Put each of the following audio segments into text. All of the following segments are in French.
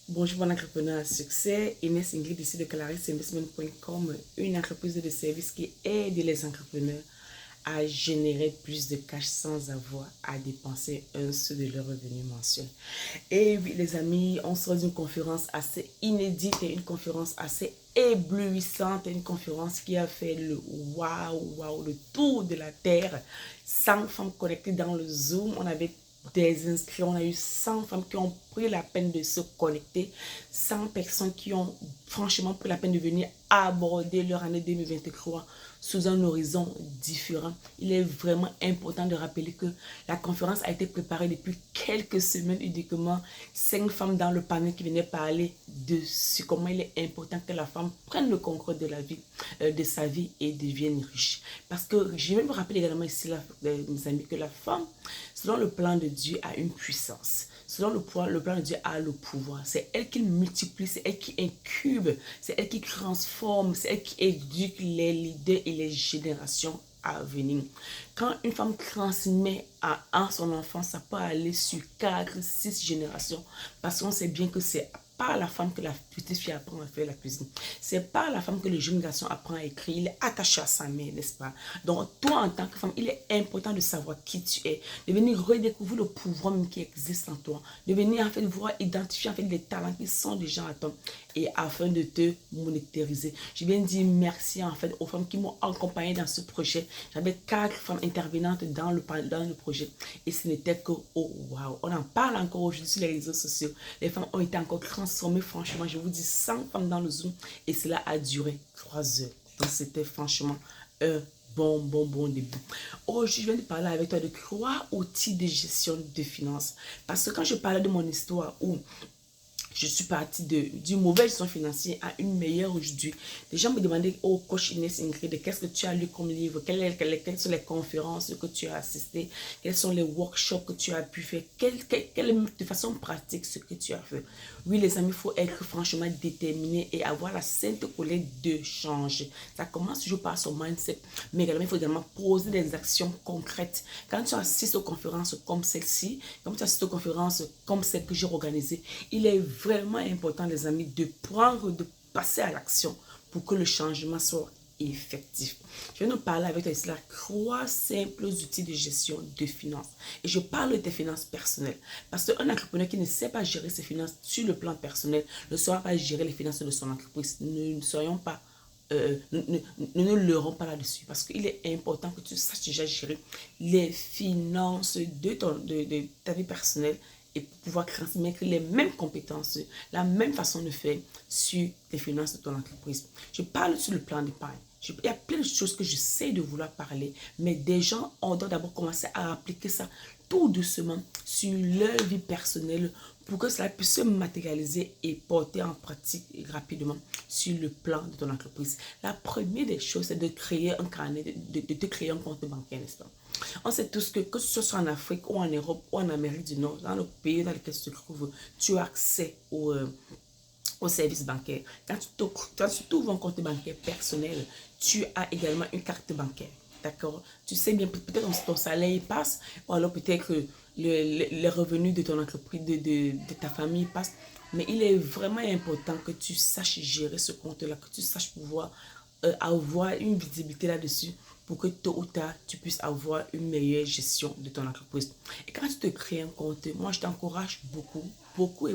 Bonjour bon entrepreneur à succès, Inès Ingrid ici de ClarisInvestment.com, une entreprise de services qui aide les entrepreneurs à générer plus de cash sans avoir à dépenser un sou de leur revenu mensuel. Et oui les amis, on sort d'une conférence assez inédite et une conférence assez éblouissante, une conférence qui a fait le le tour de la terre. 100 femmes connectées dans le Zoom, on avait des inscrits, on a eu 100 femmes qui ont pris la peine de se connecter, 100 personnes qui ont franchement pris la peine de venir aborder leur année 2023 sous un horizon différent. Il est vraiment important de rappeler que la conférence a été préparée depuis quelques semaines uniquement. 5 femmes dans le panel qui venaient parler de comment il est important que la femme prenne le contrôle de la vie, de sa vie et devienne riche. Parce que je vais me rappeler également ici, mes amis, que la femme, selon le plan de Dieu, a une puissance. Selon le plan de Dieu a le pouvoir. C'est elle qui multiplie, c'est elle qui incube, c'est elle qui transforme, c'est elle qui éduque les leaders et les générations à venir. Quand une femme transmet à son enfant, ça peut aller sur 4, 6 générations. Parce qu'on sait bien que c'est par la femme que la petite fille apprend à faire la cuisine. C'est par la femme que le jeune garçon apprend à écrire. Il est attaché à sa mère, n'est-ce pas? Donc, toi, en tant que femme, il est important de savoir qui tu es, de venir redécouvrir le pouvoir même qui existe en toi, de venir en fait voir identifier en fait les talents qui sont déjà en toi et afin de te monétariser. Je viens de dire merci en fait aux femmes qui m'ont accompagné dans ce projet. J'avais 4 femmes intervenantes dans le projet et ce n'était que oh waouh. On en parle encore aujourd'hui sur les réseaux sociaux. Les femmes ont été encore transformées, franchement. Je vous dis 100 femmes dans le Zoom et cela a duré 3 heures. Donc c'était franchement un bon début. Aujourd'hui, je viens de parler avec toi de 3 outils de gestion de finances. Parce que quand je parlais de mon histoire où je suis partie d'une mauvaise gestion financière à une meilleure aujourd'hui. Les gens me demandaient, oh coach Inès Ingrid, qu'est-ce que tu as lu comme livre, quelles sont les conférences que tu as assistées, quels sont les workshops que tu as pu faire, quelle est de façon pratique ce que tu as fait. Oui les amis, il faut être franchement déterminé et avoir la sainte colère de changer. Ça commence toujours par son mindset, mais également il faut également poser des actions concrètes. Quand tu assistes aux conférences comme celle-ci, quand tu assistes aux conférences comme celle que j'ai organisée, il est vraiment important les amis de passer à l'action pour que le changement soit effectif. Je vais nous parler avec toi ici là 3 simples outils de gestion de finances. Et je parle de tes finances personnelles. Parce qu'un entrepreneur qui ne sait pas gérer ses finances sur le plan personnel ne saura pas gérer les finances de son entreprise. Nous ne soyons pas nous ne leurrons pas là-dessus parce qu'il est important que tu saches déjà gérer les finances de ta vie personnelle et pour pouvoir transmettre les mêmes compétences, la même façon de faire sur les finances de ton entreprise. Je parle sur le plan d'épargne. Il y a plein de choses que je sais de vouloir parler, mais des gens, on doit d'abord commencer à appliquer ça tout doucement sur leur vie personnelle pour que cela puisse se matérialiser et porter en pratique rapidement sur le plan de ton entreprise. La première des choses, c'est de créer un carnet, de te créer un compte bancaire, n'est-ce pas? On sait tous que ce soit en Afrique ou en Europe ou en Amérique du Nord, dans le pays dans lequel tu te trouves, tu as accès au service bancaire. Quand tu ouvres un compte bancaire personnel, tu as également une carte bancaire. D'accord? Tu sais bien, peut-être ton salaire passe, ou alors peut-être que les revenus de ton entreprise, de ta famille passent. Mais il est vraiment important que tu saches gérer ce compte-là, que tu saches pouvoir avoir une visibilité là-dessus pour que tôt ou tard, tu puisses avoir une meilleure gestion de ton entreprise. Et quand tu te crées un compte, moi, je t'encourage beaucoup pour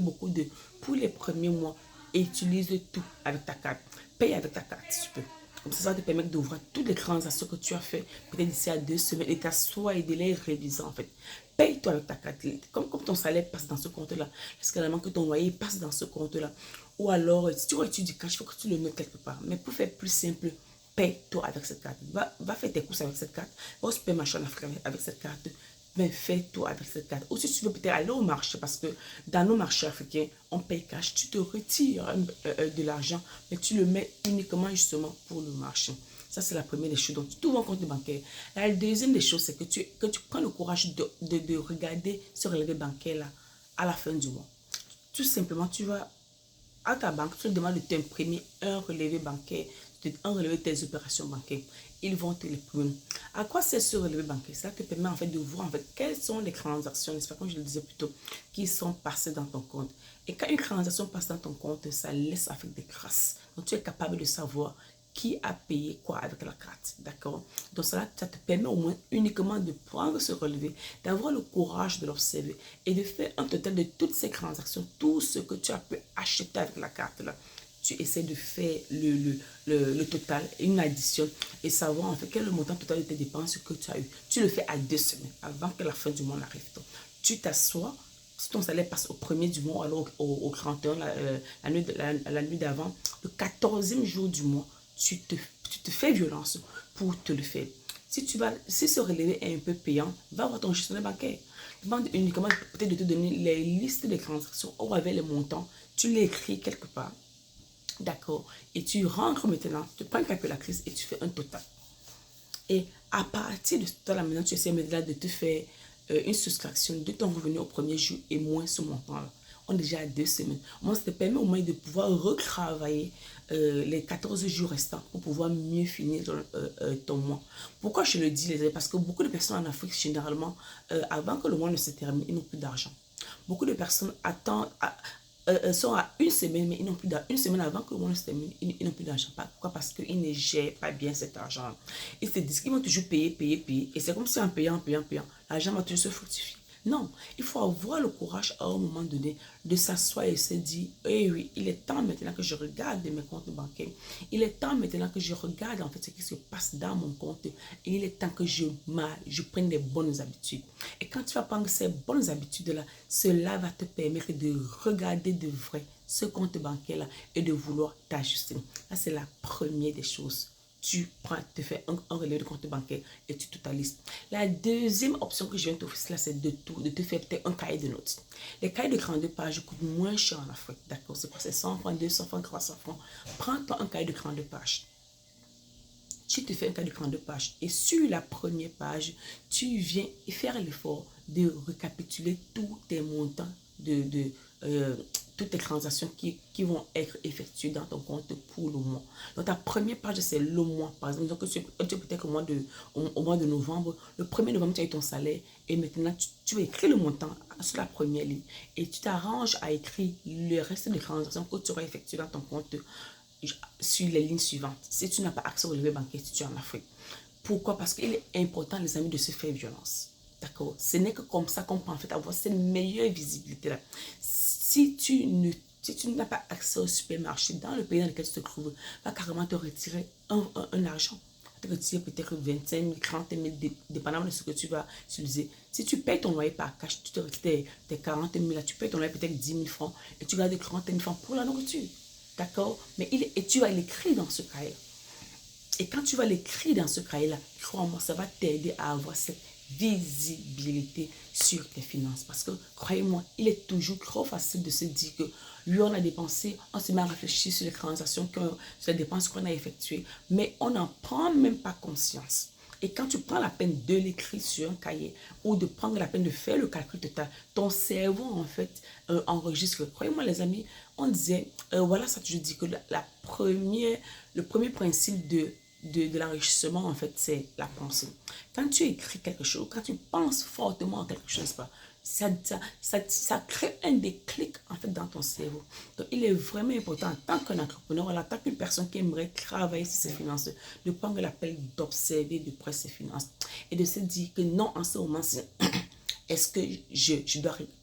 les premiers mois, utilise tout avec ta carte. Paye avec ta carte si tu peux. Comme ça va te permettre d'ouvrir toutes les transactions que tu as fait peut-être d'ici à 2 semaines et t'assois et de les réviser en fait. Paye-toi avec ta carte. Comme ton salaire passe dans ce compte-là, est-ce que ton loyer passe dans ce compte-là? Ou alors, si tu retires du cash, il faut que tu le mettes quelque part. Mais pour faire plus simple, paye-toi avec cette carte. Va faire tes courses avec cette carte. Va au supermarché en Afrique avec cette carte. Mais fais-toi avec cette carte. Ou si tu veux peut-être aller au marché, parce que dans nos marchés africains, on paye cash. Tu te retires de l'argent, mais tu le mets uniquement justement pour le marché. Ça, c'est la première des choses. Donc, tu ouvres un compte bancaire. La deuxième des choses, c'est que tu prends le courage de regarder ce relevé bancaire-là à la fin du mois. Tout simplement, tu vas à ta banque, tu te demandes de t'imprimer un relevé bancaire un relevé de tes opérations bancaires. Ils vont te les prendre. À quoi sert ce relevé bancaire? Ça te permet en fait de voir en fait quelles sont les transactions, n'est-ce pas, comme je le disais plus tôt, qui sont passées dans ton compte. Et quand une transaction passe dans ton compte, ça laisse en fait des traces. Donc tu es capable de savoir qui a payé quoi avec la carte, d'accord? Donc ça te permet au moins uniquement de prendre ce relevé, d'avoir le courage de l'observer et de faire un total de toutes ces transactions, tout ce que tu as pu acheter avec la carte là. Tu essaies de faire le total, une addition et savoir en fait quel est le montant total de tes dépenses que tu as eu. Tu le fais à 2 semaines avant que la fin du mois n'arrive. Tu t'assois, si ton salaire passe au premier du mois, alors au 31, la nuit d'avant, le 14e jour du mois, tu te fais violence pour te le faire. Si ce relevé est un peu payant, va voir ton gestionnaire bancaire. Demande uniquement peut-être de te donner les listes des transactions ou avec les montants. Tu l'écris quelque part. D'accord. Et tu rentres maintenant, tu prends une calculatrice et tu fais un total. Et à partir de ce total, maintenant, tu essaies maintenant de te faire une soustraction de ton revenu au premier jour et moins ce montant-là. On est déjà à 2 semaines. Moi, ça te permet au moins de pouvoir retravailler les 14 jours restants pour pouvoir mieux finir ton mois. Pourquoi je le dis, les amis? Parce que beaucoup de personnes en Afrique, généralement, avant que le mois ne se termine, ils n'ont plus d'argent. Beaucoup de personnes attendent, sont à 1 semaine, mais ils n'ont plus d'argent. 1 semaine avant que le mois ne se termine, ils n'ont plus d'argent. Pourquoi? Parce qu'ils ne gèrent pas bien cet argent. Ils se disent qu'ils vont toujours payer, payer, payer. Et c'est comme si en payant, l'argent va toujours se fructifier. Non, il faut avoir le courage à un moment donné de s'asseoir et se dire, eh oui, il est temps maintenant que je regarde mes comptes bancaires. Il est temps maintenant que je regarde en fait ce qui se passe dans mon compte. Et il est temps que je prenne des bonnes habitudes. Et quand tu vas prendre ces bonnes habitudes-là, cela va te permettre de regarder de vrai ce compte bancaire-là et de vouloir t'ajuster. Là, c'est la première des choses. Tu te fais un relevé de compte bancaire et tu totalises. La deuxième option que je viens de t'offrir, c'est de te faire peut-être un cahier de notes. Les cahiers de 32 pages coûtent moins cher en Afrique. D'accord? C'est quoi? C'est 100 francs, 200 francs, 300 francs. Prends-toi un cahier de 32 pages. Tu te fais un cahier de 32 pages. Et sur la première page, tu viens faire l'effort de récapituler tous tes montants toutes les transactions qui vont être effectuées dans ton compte pour le mois. Donc, ta première page, c'est le mois. Par exemple, donc, tu es peut-être au mois de novembre. Le 1er novembre, tu as eu ton salaire. Et maintenant, tu écris le montant sur la première ligne. Et tu t'arranges à écrire le reste des transactions que tu auras effectuées dans ton compte sur les lignes suivantes. Si tu n'as pas accès au relevé bancaire, si tu es en Afrique. Pourquoi? Parce qu'il est important, les amis, de se faire violence. D'accord? Ce n'est que comme ça qu'on peut en fait avoir cette meilleure visibilité-là. Si tu n'as pas accès au supermarché dans le pays dans lequel tu te trouves, va carrément te retirer un argent. Tu retirer peut-être 25 000, 30 000, dépendamment de ce que tu vas utiliser. Si tu payes ton loyer par cash, tu te retires tes 40 000 là, tu payes ton loyer peut-être 10 000 francs et tu gardes 40 000 francs pour la nourriture. D'accord? Mais tu vas l'écrire dans ce cahier. Et quand tu vas l'écrire dans ce cahier-là, crois-moi, ça va t'aider à avoir cette visibilité sur tes finances. Parce que, croyez-moi, il est toujours trop facile de se dire que lui, on a dépensé, on se met à réfléchir sur les transactions, sur les dépenses qu'on a effectuées, mais on n'en prend même pas conscience. Et quand tu prends la peine de l'écrire sur un cahier ou de prendre la peine de faire le calcul total, ton cerveau, en fait, enregistre. Croyez-moi, les amis, on disait, voilà, ça, je dis que le premier principe de l'enrichissement, en fait, c'est la pensée. Quand tu écris quelque chose, quand tu penses fortement à quelque chose, ça crée un déclic, en fait, dans ton cerveau. Donc, il est vraiment important, en tant qu'un entrepreneur, en tant qu'une personne qui aimerait travailler sur ses finances, de prendre la peine d'observer de près ses finances et de se dire que non, en ce moment, c'est est-ce que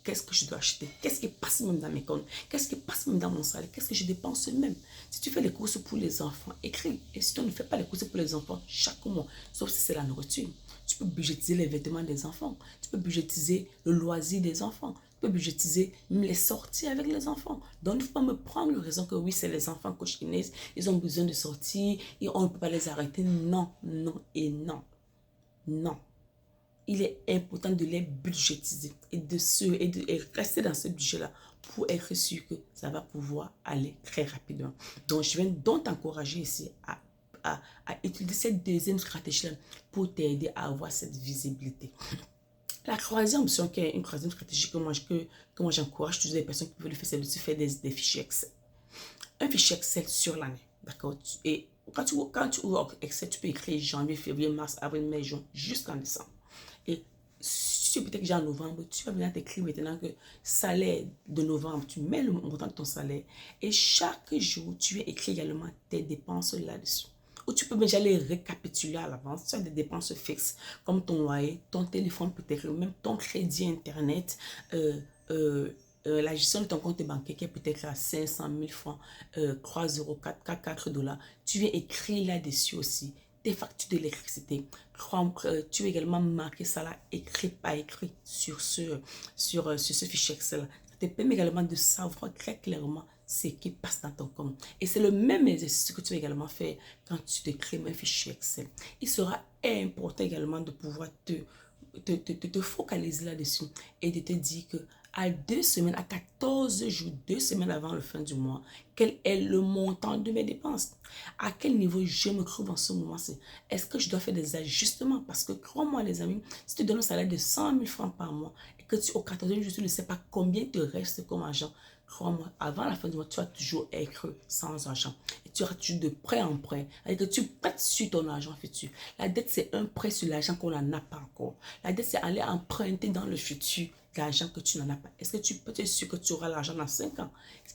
qu'est-ce que je dois acheter? Qu'est-ce qui passe même dans mes comptes? Qu'est-ce qui passe même dans mon salaire? Qu'est-ce que je dépense même? Si tu fais les courses pour les enfants, écris. Et si tu ne fais pas les courses pour les enfants chaque mois, sauf si c'est la nourriture, tu peux budgétiser les vêtements des enfants. Tu peux budgétiser le loisir des enfants. Tu peux budgétiser même les sorties avec les enfants. Donc, il ne faut pas me prendre le raison que oui, c'est les enfants cochonnées, ils ont besoin de sortir et on ne peut pas les arrêter. Non, non et non. Non. Il est important de les budgétiser et de rester dans ce budget-là pour être sûr que ça va pouvoir aller très rapidement. Donc, je viens donc t'encourager ici à utiliser cette deuxième stratégie-là pour t'aider à avoir cette visibilité. La troisième option, qui est une troisième stratégie que moi j'encourage toutes les personnes qui veulent le faire, c'est de se faire des fichiers Excel. Un fichier Excel sur l'année, d'accord? Et quand tu ouvres Excel, tu peux écrire janvier, février, mars, avril, mai, juin, jusqu'en décembre. Et si tu es peut-être déjà en novembre, tu vas venir t'écrire maintenant que salaire de novembre, tu mets le montant de ton salaire et chaque jour, tu vas écrire également tes dépenses là-dessus. Ou tu peux déjà les récapituler à l'avance. Tu as des dépenses fixes comme ton loyer, ton téléphone peut-être, même ton crédit internet, la gestion de ton compte bancaire qui est peut-être à 500 000 francs, 3 euros, 4 dollars. Tu viens écrire là-dessus aussi tes factures d'électricité. Tu veux également marquer ça là, écrit par écrit sur ce fichier Excel. Ça te permet également de savoir très clairement ce qui passe dans ton compte. Et c'est le même exercice que tu vas également faire quand tu te crées un fichier Excel. Il sera important également de pouvoir te focaliser là-dessus et de te dire que à 2 semaines, à 14 jours, 2 semaines avant la fin du mois, quel est le montant de mes dépenses? À quel niveau je me trouve en ce moment? Est-ce que je dois faire des ajustements? Parce que crois-moi les amis, si tu donnes un salaire de 100 000 francs par mois et que au 14e jour, tu ne sais pas combien te reste comme argent, crois-moi, avant la fin du mois, tu vas toujours être sans argent. Et tu auras toujours de prêt en prêt. C'est-à-dire que tu prêtes sur ton argent futur. La dette, c'est un prêt sur l'argent qu'on n'en a pas encore. La dette, c'est aller emprunter dans le futur l'argent que tu n'en as pas. Est-ce que tu peux être sûr que tu auras l'argent dans 5 ans?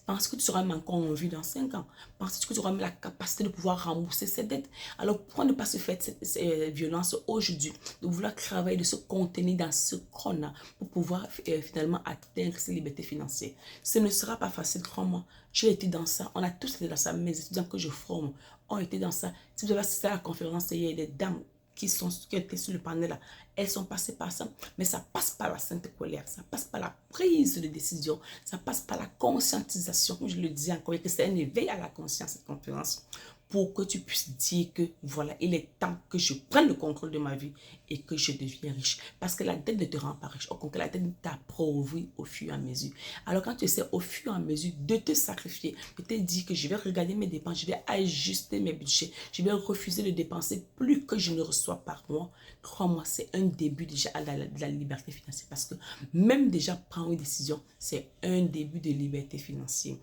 Penses que tu seras encore en vie dans 5 ans? Penses que tu auras la capacité de pouvoir rembourser ces dettes? Alors, pourquoi ne pas se faire cette violence aujourd'hui, de vouloir travailler, de se contenir dans ce qu'on a pour pouvoir finalement atteindre ses libertés financières? Ce ne sera pas facile, crois-moi. J'ai été dans ça. On a tous été dans ça. Mes étudiants que je forme ont été dans ça. Si vous avez assisté à la conférence, il y a des dames qui étaient sur le panel là, elles sont passées par ça, mais ça passe par la sainte colère, ça passe par la prise de décision, ça passe par la conscientisation, comme je le dis encore, et que c'est un éveil à la conscience, cette conférence, pour que tu puisses dire que voilà, il est temps que je prenne le contrôle de ma vie et que je deviens riche. Parce que la dette ne te rend pas riche. Au contraire, la dette t'appauvrit au fur et à mesure. Alors quand tu essaies au fur et à mesure de te sacrifier, de te dire que je vais regarder mes dépenses, je vais ajuster mes budgets, je vais refuser de dépenser plus que je ne reçois par mois, crois-moi, c'est un début déjà à la liberté financière. Parce que même déjà prendre une décision, c'est un début de liberté financière.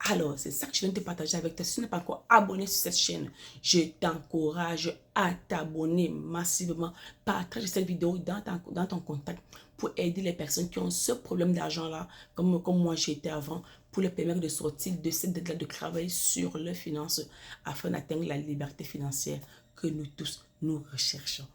Alors, c'est ça que je viens de te partager avec toi. Si tu n'es pas encore abonné sur cette chaîne, je t'encourage à t'abonner massivement. Partage cette vidéo dans ton contact pour aider les personnes qui ont ce problème d'argent-là, comme moi j'étais avant, pour les permettre de sortir de cette dette-là, de travailler sur leurs finances afin d'atteindre la liberté financière que nous tous, nous recherchons.